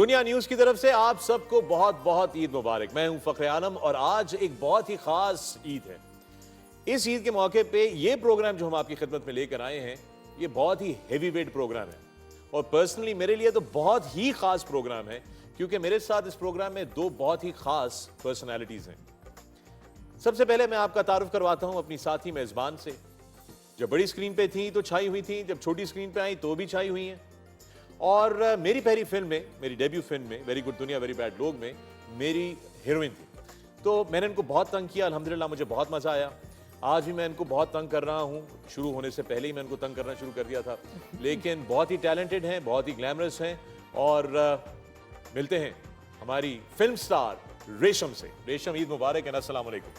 दुनिया न्यूज की तरफ से आप सबको बहुत बहुत ईद मुबारक। मैं हूं फखर आलम और आज एक बहुत ही खास ईद है। इस ईद के मौके पे ये प्रोग्राम जो हम आपकी खिदमत में लेकर आए हैं, ये बहुत ही हैवी वेट प्रोग्राम है और पर्सनली मेरे लिए तो बहुत ही खास प्रोग्राम है, क्योंकि मेरे साथ इस प्रोग्राम में दो बहुत ही खास पर्सनैलिटीज हैं। सबसे पहले मैं आपका तारुफ करवाता हूं अपनी साथी मेजबान से। जब बड़ी स्क्रीन पे थी तो छाई हुई थी, जब छोटी स्क्रीन पे आई तो भी छाई हुई हैं। और मेरी पहली फिल्म में, मेरी डेब्यू फिल्म में वेरी गुड दुनिया वेरी बैड लोग में मेरी हीरोइन थी। तो मैंने इनको बहुत तंग किया, अल्हम्दुलिल्लाह मुझे बहुत मजा आया। आज भी मैं इनको बहुत तंग कर रहा हूँ, शुरू होने से पहले ही मैं इनको तंग करना शुरू कर दिया था। लेकिन बहुत ही टैलेंटेड हैं, बहुत ही ग्लैमरस हैं। और मिलते हैं हमारी फिल्म स्टार रेशम से। रेशम, ईद मुबारक एंड अस्सलाम वालेकुम।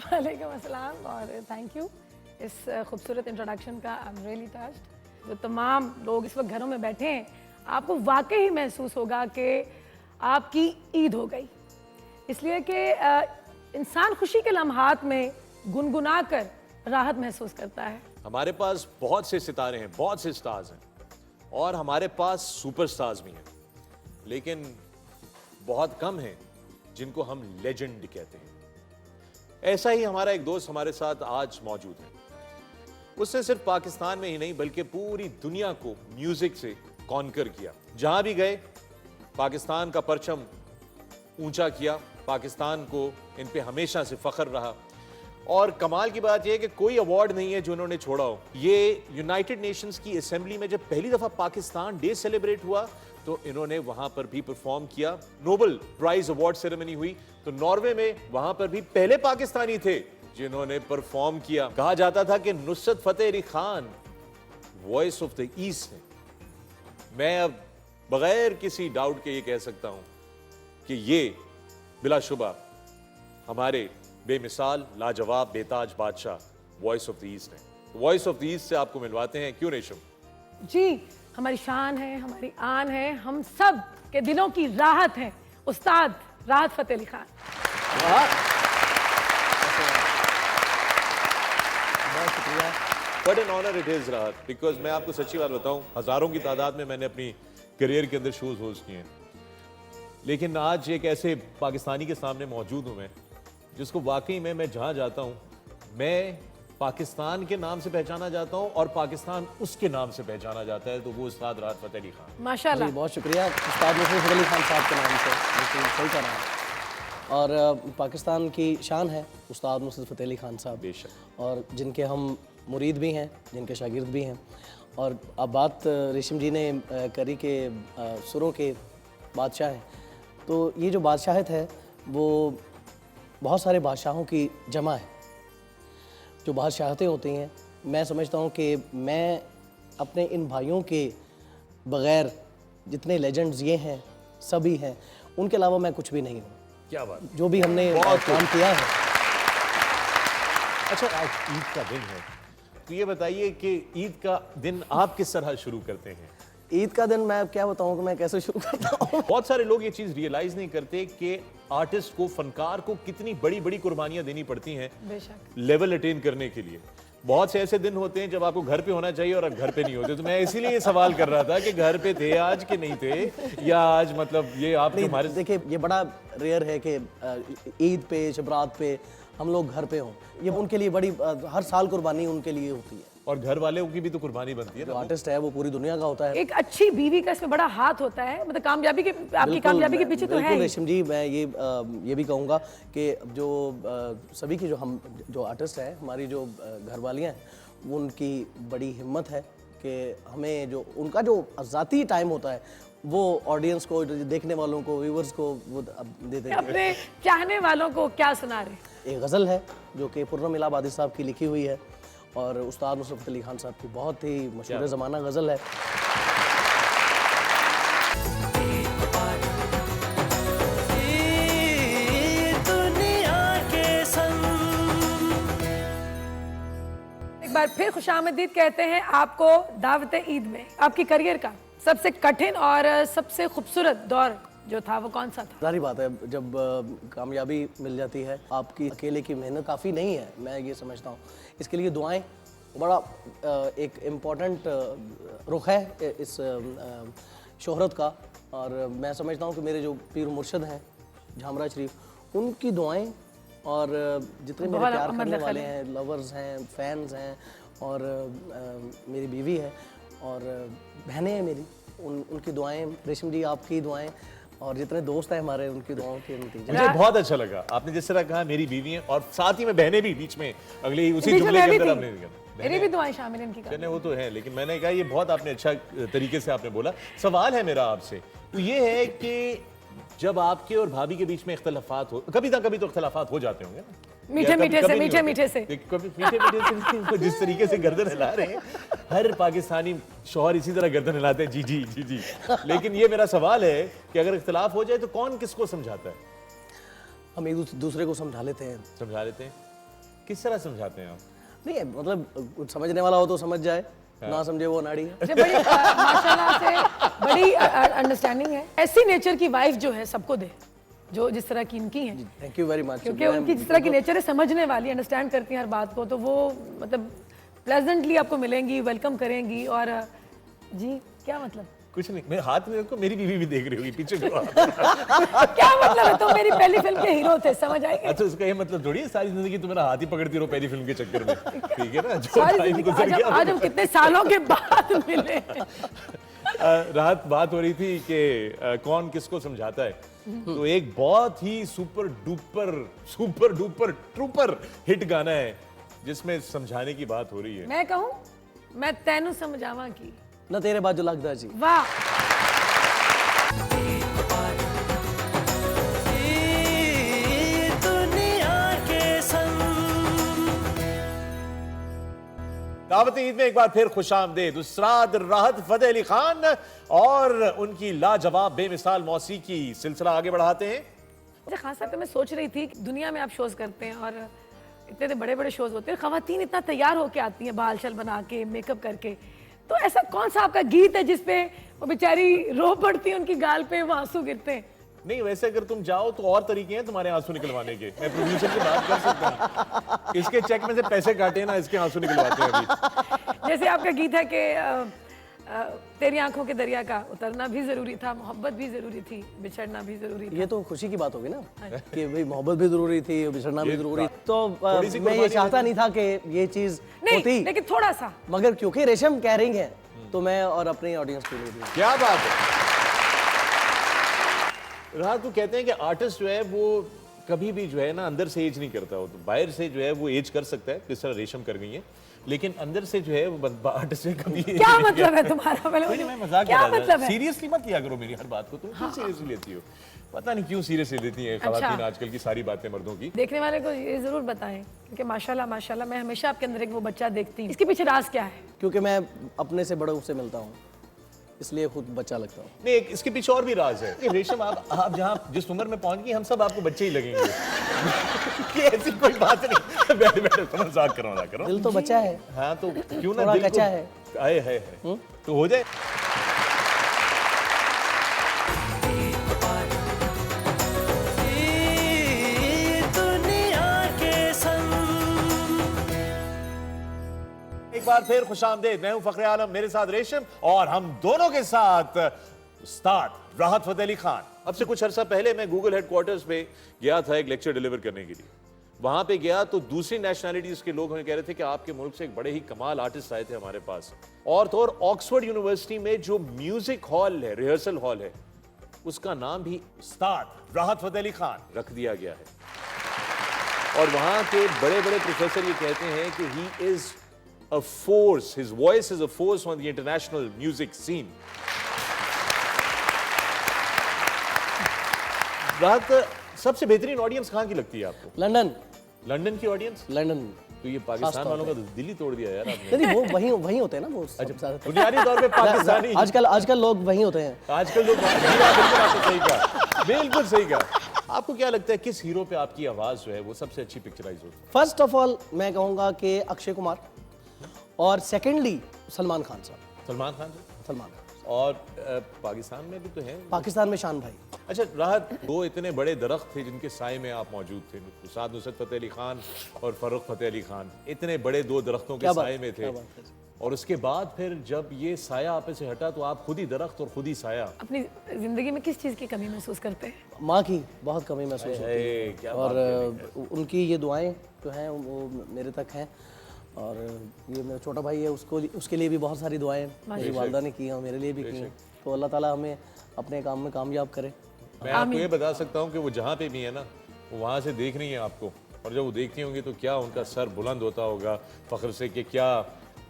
वालेकुम अस्सलाम और थैंक यू इस खूबसूरत इंट्रोडक्शन का। I am really touched. जो तमाम लोग इस वक्त घरों में बैठे हैं, आपको वाकई ही महसूस होगा कि आपकी ईद हो गई, इसलिए कि इंसान खुशी के लम्हात में गुनगुना कर राहत महसूस करता है। हमारे पास बहुत से सितारे हैं, बहुत से स्टार्स हैं और हमारे पास सुपरस्टार्स भी हैं, लेकिन बहुत कम हैं जिनको हम लेजेंड कहते हैं। ऐसा ही हमारा एक दोस्त हमारे साथ आज मौजूद है। उसने सिर्फ पाकिस्तान में ही नहीं बल्कि पूरी दुनिया को म्यूजिक से कॉन्कर किया। जहां भी गए पाकिस्तान का परचम ऊंचा किया, पाकिस्तान को इन पे हमेशा से फख्र रहा। और कमाल की बात यह है कि कोई अवार्ड नहीं है जो उन्होंने छोड़ा हो। ये यूनाइटेड नेशंस की असेंबली में जब पहली दफा पाकिस्तान डे सेलिब्रेट हुआ तो इन्होंने वहां पर भी परफॉर्म किया। नोबेल प्राइज अवार्ड सेरेमनी हुई तो नॉर्वे में वहां पर भी पहले पाकिस्तानी थे जिन्होंने परफॉर्म किया। कहा जाता था कि Nusrat Fateh Ali Khan voice of the east है। मैं अब बगैर किसी डाउट के ये कह सकता हूं कि ये बिलाशुबा हमारे बेमिसाल, लाजवाब, बेताज बादशाह वॉइस ऑफ द ईस्ट है। वॉइस ऑफ द ईस्ट से आपको मिलवाते हैं। क्यों रेशम? जी, हमारी शान है, हमारी आन है, हम सब के दिलों की राहत है उस्ताद Rahat Fateh Ali Khan. What an honor it is, Rahat, because मैं आपको सच्ची बात बताऊं, हजारों की तादाद में मैंने अपनी करियर के अंदर शोज होस्ट किए हैं, लेकिन आज एक ऐसे पाकिस्तानी के सामने मौजूद हूं मैं जिसको वाकई में मैं जहां जाता हूं मैं पाकिस्तान के नाम से पहचाना जाता हूं और पाकिस्तान उसके नाम से पहचाना जाता है, तो वो उस्ताद राहत फतेह अली खान। माशाल्लाह, बहुत शुक्रिया उस्ताद नुसरत फतेह अली खान साहब के नाम से, बिल्कुल सही कह रहा है। और पाकिस्तान की शान है उस्ताद नुसरत फतेह अली खान साहब, बेशक, और जिनके हम मुरीद भी हैं, जिनके शागिर्द भी हैं। और अब बात रेशम जी ने करी के सुरों के बादशाह हैं, तो ये जो बादशाहत है वो बहुत सारे बादशाहों की जमा है। जो बादशाहतें होती हैं, मैं समझता हूँ कि मैं अपने इन भाइयों के बग़ैर, जितने लेजेंड्स ये हैं सभी हैं, उनके अलावा मैं कुछ भी नहीं हूँ। क्या बात, जो भी हमने काम किया है। अच्छा, आज ईद का दिन है, तो ये बताइए कि ईद का दिन आप किस तरह शुरू करते हैं? ईद का दिन मैं क्या बताऊं कि मैं कैसे शुरू करता हूं। बहुत सारे लोग ये चीज रियलाइज नहीं करते कि आर्टिस्ट को, फनकार को कितनी बड़ी बड़ी कुर्बानियां देनी पड़ती हैं लेवल अटेन करने के लिए। बहुत से ऐसे दिन होते हैं जब आपको घर पे होना चाहिए और आप घर पे नहीं होते। तो मैं इसीलिए ये सवाल कर रहा था कि घर पे थे आज कि नहीं थे, या आज मतलब ये आप हमारे। देखिए, ये बड़ा रेयर है कि ईद पे, शबरात पे हम लोग घर पे हों। ये उनके लिए बड़ी हर साल कुर्बानी उनके लिए होती है, और घर वालों की भी तो कुर्बानी बनती है। जो आर्टिस्ट है वो पूरी दुनिया का होता है। एक अच्छी बीवी का इसमें बड़ा हाथ होता है, मतलब कामयाबी के, आपकी कामयाबी के पीछे तो है। रेशम जी, मैं ये भी कहूँगा कि जो सभी की जो आर्टिस्ट है, हमारी जो घरवालियाँ हैं, वो उनकी बड़ी हिम्मत है कि हमें जो उनका जो ज़ाती टाइम होता है वो ऑडियंस को, देखने वालों को, व्यूवर्स को वो दे देते हैं। अपने चाहने वालों को क्या सुना रहे? एक गज़ल है जो कि पूर्णम इलाहाबादी साहब की लिखी हुई है और उस्ताद नुसरत फतेह अली खान साहब की बहुत ही मशहूर ज़माना गज़ल है। एक बार फिर खुशामदीद कहते हैं आपको दावत ईद में। आपकी करियर का सबसे कठिन और सबसे खूबसूरत दौर जो था वो कौन सा था? सारी बात है, जब कामयाबी मिल जाती है, आपकी अकेले की मेहनत काफ़ी नहीं है, मैं ये समझता हूँ। इसके लिए दुआएं बड़ा एक इम्पॉर्टेंट रुख है इस शोहरत का और मैं समझता हूँ कि मेरे जो पीर मुर्शद हैं झामरा शरीफ, उनकी दुआएं और जितने मेरे बहुत प्यार अमल करने रखा वाले है। हैं, लवर्स हैं, फैंस हैं और मेरी बीवी है और बहनें हैं मेरी, उनकी दुआएं, रेशम जी आपकी दुआएं और जितने दोस्त हैं हमारे उनकी दुआओं के नतीजे। मुझे बहुत अच्छा लगा आपने जिस तरह कहा मेरी बीवी है और साथ ही में बहनें भी बीच में अगले ही उसी बीच में जुमले मैं के भी अंदर थी। आपने दिया। मेरी भी दुआएं शामिल हैं इनकी कहने वो तो है, लेकिन मैंने कहा ये बहुत आपने अच्छा तरीके से आपने बोला। सवाल है मेरा आपसे, तो ये है कि जब आपके और भाभी के बीच में इख्तलाफात हो, कभी ना कभी तो इख्तलाफात हो जाते होंगे ना? मीठे या कभी- मीठे कभी से, नहीं मीठे होते? मीठे से। देख, कभी मीठे मीठे से नहीं, जिस तरीके से गर्दन हिला रहे हैं हर पाकिस्तानी शौहर इसी तरह गर्दन हिलाते हैं, जी जी जी जी। लेकिन ये मेरा सवाल है कि अगर इख्तलाफ हो जाए तो कौन किसको समझाता है? हम एक दूसरे को समझा लेते हैं। समझा लेते हैं? किस तरह समझाते हैं आप? नहीं मतलब कुछ समझने वाला हो तो समझ जाए, ना समझे वो नाड़ी है। मुझे बड़ी माशाल्लाह से बड़ी अंडरस्टैंडिंग है। ऐसी नेचर की वाइफ जो है सबको दे, जो जिस तरह की इनकी है, थैंक यू वेरी मच। क्योंकि उनकी जिस तरह की नेचर है, समझने वाली, अंडरस्टैंड करती हैं हर बात को, तो वो मतलब प्लेजेंटली आपको मिलेंगी, वेलकम करेंगी। और जी क्या मतलब कुछ नहीं, मेरे हाथ में देखो, मेरी बीवी भी देख रही होगी पीछे को। क्या मतलब है, तुम मेरी पहली फिल्म के हीरो थे, समझ आएंगे। अच्छा, उसका ये मतलब थोड़ी है सारी जिंदगी तुम मेरा हाथ ही पकड़ती रहो पहली फिल्म के चक्कर में, ठीक है ना? जो सारी टाइम जिंदगी- गुजर गया आज हम कितने सालों के बाद मिले। रात बात हो रही थी कि कौन किसको समझाता है, तो एक बहुत ही सुपर डुपर ट्रूपर हिट गाना है जिसमें समझाने की बात हो रही है। मैं कहूँ, मैं तेनू समझावा की, ना तेरे बाद जो लगता जी। वाह। दावत ईद में एक बार फिर खुशामदीद उस्ताद राहत फतेह अली खान और उनकी लाजवाब बेमिसाल मौसीकी सिलसिला आगे बढ़ाते हैं। अच्छा खास तौर पे मैं सोच रही थी कि दुनिया में आप शोज करते हैं और इतने बड़े बड़े शोज होते हैं, खवातीन इतना तैयार होके आती हैं बाल शल बना के, मेकअप करके, तो ऐसा कौन सा आपका गीत है जिसपे वो बेचारी रो पड़ती है, उनकी गाल पे वो आंसू गिरते हैं? नहीं, वैसे अगर तुम जाओ तो और तरीके हैं तुम्हारे आंसू निकलवाने के, मैं प्रोड्यूसर की बात कर सकता हूँ। इसके चेक में से पैसे काटे ना, इसके आंसू निकलवाते हैं अभी। जैसे आपका गीत है कि तेरी आंखों के दरिया का उतरना भी जरूरी था, मोहब्बत भी जरूरी थी, बिछड़ना भी जरूरी था। ये तो खुशी की बात होगी ना कि भाई मोहब्बत भी जरूरी थी, बिछड़ना भी जरूरी। तो थोड़ी सी मैं ये कुर्बानी चाहता नहीं था कि ये चीज नहीं, होती, लेकिन थोड़ा सा। मगर क्योंकि रेशम कह रही है तो मैं और अपनी ऑडियंस के लिए भी। क्या बात है राहत, तो कहते हैं कि आर्टिस्ट जो है वो कभी भी जो है ना अंदर से एज नहीं करता, हो तो बाहर से जो है वो एज कर सकता है, जिस तरह रेशम कर गई है, लेकिन अंदर से जो है वो आर्टिस्ट से कभी age क्या नहीं मतलब है तुम्हारा? कोई नहीं, मैं मजाक क्या कर रहा मतलब था। है? सीरियसली मत लिया करो मेरी हर बात को, तुम क्यों सीरियसली लेती हो? पता नहीं क्यों सीरियसली लेती हैं खवातीन आजकल की सारी बातें मर्दों की। देखने वाले को ये जरूर बताएं, क्योंकि माशाल्लाह माशाल्लाह मैं हमेशा आपके अंदर एक वो बच्चा देखती हूँ। इसके पीछे राज क्या है? क्योंकि मैं अपने से बड़ों से मिलता हूँ, इसलिए खुद बच्चा लगता हूँ। नहीं, इसके पीछे और भी राज है कि रेशम आप जहाँ जिस उम्र में पहुंच गई हम सब आपको बच्चे ही लगेंगे। कि ऐसी कोई बात नहीं, बैठे बैठे मजाक करो। दिल तो बच्चा है। हाँ तो क्यों ना थोड़ा दिल को कच्चा है। आए है तो हो जाए। एक बार फिर खुशामदीद, मैं हूं फखरे आलम, मेरे साथ रेशम और हम दोनों के साथ उस्ताद राहत फतेह अली खान। अब से कुछ अरसा पहले मैं गूगल हेडक्वार्टर्स पे गया था एक लेक्चर डिलीवर करने के लिए। वहां पे गया तो दूसरी नेशनैलिटीज के लोग हमें कह रहे थे कि आपके मुल्क से एक बड़े ही कमाल आर्टिस्ट आए थे हमारे पास। और तो और ऑक्सफोर्ड यूनिवर्सिटी में जो म्यूजिक हॉल है, रिहर्सल हॉल है, उसका नाम भी उस्ताद राहत फतेह अली खान रख दिया गया है। और वहां के बड़े बड़े प्रोफेसर ये कहते हैं कि he is a force, his voice is a force on the international music scene. रात सबसे बेहतरीन ऑडियंस कहाँ की लगती है आपको? लंदन। लंदन की ऑडियंस? लंदन। तो ये पाकिस्तान वालों का तो दिल ही तोड़ दिया यार आपने। नहीं वो वही होते हैं ना वो सब ज्यादातर। बुनियादी तौर पे पाकिस्तानी आजकल लोग वही होते हैं। आजकल लोग आपने सही कहा, बिल्कुल सही कहा। आपको क्या लगता है किस हीरो पे आपकी आवाज जो है वो सबसे अच्छी पिक्चराइज होती है? फर्स्ट ऑफ ऑल मैं कहूँगा कि अक्षय कुमार और सेकेंडली सलमान खान साहब। सलमान खान जी? सलमान खान और पाकिस्तान में भी तो है। पाकिस्तान में शान भाई। अच्छा राहत, दो इतने बड़े दरख्त थे जिनके साए में आप मौजूद थे, उस्ताद नुसरत फतेह अली खान और फर्रुख फतेह अली खान, इतने बड़े दो दरख्तों के साए में थे। और उसके बाद फिर जब ये साया आप से हटा तो आप खुद ही दरख्त और खुद ही साया। अपनी जिंदगी में किस चीज़ की कमी महसूस करते हैं? माँ की बहुत कमी महसूस होती है क्या और बात उनकी ये दुआएं जो हैं वो मेरे तक हैं। और ये मेरा छोटा भाई है, उसके लिए भी बहुत सारी दुआएं मेरी वालदा ने की हैं और मेरे लिए भी की हैं। तो अल्लाह ताला हमें अपने काम में कामयाब करे। मैं आपको ये बता सकता हूँ कि वो जहाँ पे भी है ना, वो वहाँ से देख रही हैं आपको, और जब वो देखती होंगी तो क्या उनका सर बुलंद होता होगा फख्र से कि क्या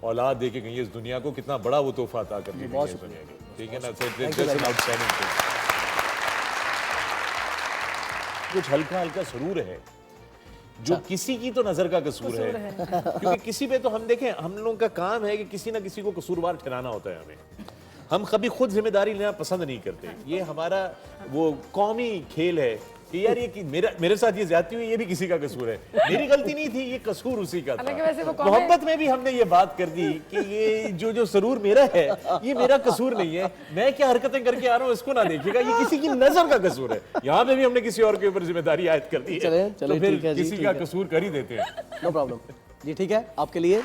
औलाद दे के गई है इस दुनिया को, कितना बड़ा वो तोहफा अता करके गई है इस दुनिया को। ठीक है ना, आउटस्टैंडिंग। कुछ हल्का हल्का सुरूर है जो किसी की तो नजर का कसूर है, क्योंकि किसी पे तो हम देखें, हम लोगों का काम है कि किसी ना किसी को कसूरवार ठहराना होता है। हम कभी खुद जिम्मेदारी लेना पसंद नहीं करते। ये हमारा वो कौमी खेल है कि यार ये कि मेरे साथ ये ज्यादती हुई, ये भी किसी का कसूर है, मेरी गलती नहीं थी, ये कसूर उसी का था। वैसे वो मोहब्बत में भी हमने ये बात कर दी कि ये जो सरूर मेरा है ये मेरा कसूर नहीं है, मैं क्या हरकतें करके आ रहा हूँ इसको ना देखिएगा, ये किसी की नजर का कसूर है। यहाँ पे भी हमने किसी और के ऊपर जिम्मेदारी आयद कर दी है, चले तो फिर ठीक है जी, किसी ठीक का है। कसूर कर ही देते हैं। नो प्रॉब्लम जी, ठीक है आपके लिए